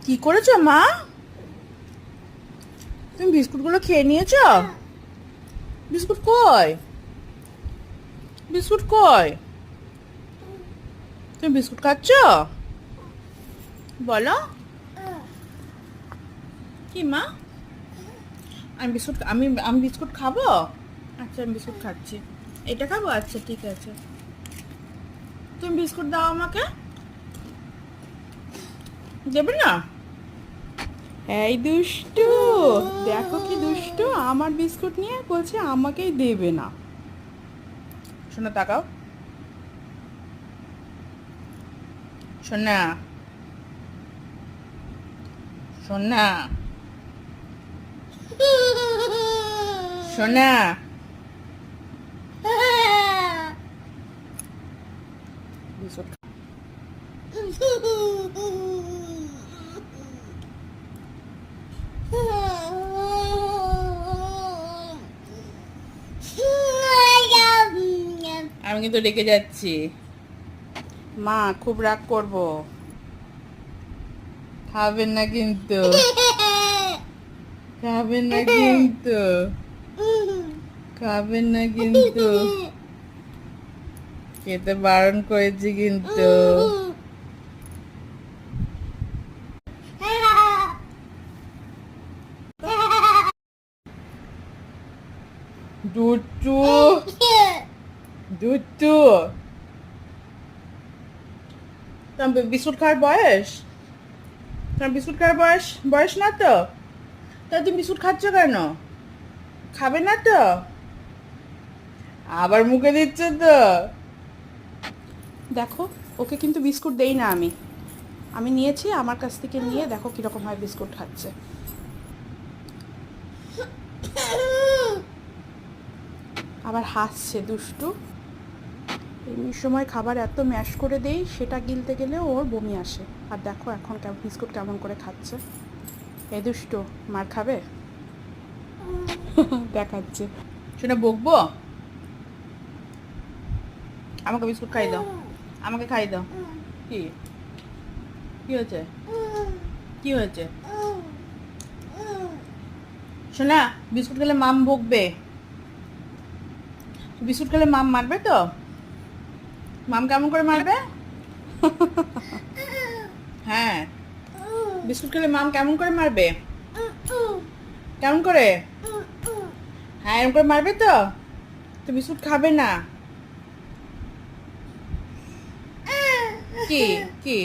কি করেছো মা? তুমি বিস্কুটগুলো খেয়ে নিয়েছো? বিস্কুট কই? বিস্কুট কই? তুমি বিস্কুট খাচ্ছো? বলো। কি মা? আমি বিস্কুট খাবো। আচ্ছা, আমি বিস্কুট খাচ্ছি। এটা খাবো, আচ্ছা ঠিক আছে। তুমি বিস্কুট দাও আমাকে। দেবে না? এই দুষ্টু, দেখো কি দুষ্টু, আমার বিস্কুট নিয়ে বলছে আমাকেই দেবে না। শোনা, তাকাও। শোনা, শোনা, শোনা। বিস্কুট আমি কিন্তু রেগে যাচ্ছি। মা খুব রাগ করব। খাবেন না কিন্তু, খাবেন না কিন্তু, খাবেন না কিন্তু, খেতে বারণ করেছি কিন্তু। দুটু, দুটু, তোমার বিস্কুট খাওয়ার বয়স? তোমার বিস্কুট খাওয়ার বয়স বয়স না তো? তা তুমি বিস্কুট খাচ্ছ কেন? খাবে না তো? আবার মুখে দিচ্ছ তো। দেখো, ওকে কিন্তু বিস্কুট দেই না আমি। আমি নিয়েছি, আমার কাছ থেকে নিয়ে দেখো কিরকম হয় বিস্কুট খাচ্ছে। আবার হাসছে দুষ্টু। এমনি সময় খাবার এত ম্যাশ করে দেই, সেটা গিলতে গেলে ওর বমি আসে। আর দেখো এখন বিস্কুট কেমন করে খাচ্ছে। এই দুষ্টু, মার খাবে? দেখাচ্ছে। সেটা বকবো? আমাকে বিস্কুট খাই দাও, আমাকে খাই দাও। কি কি হয়েছে? কি হয়েছে? শোনা, বিস্কুট খেলে মাম বকবে। বিস্কুট খেলে মাম মারবে তো? মাম কেমন করে মারবে? হ্যাঁ, বিস্কুট খেলে মাম কেমন করে মারবে? কেমন করে? হ্যাঁ, এরকম করে মারবে তো? তো বিস্কুট খাবে না। কি কি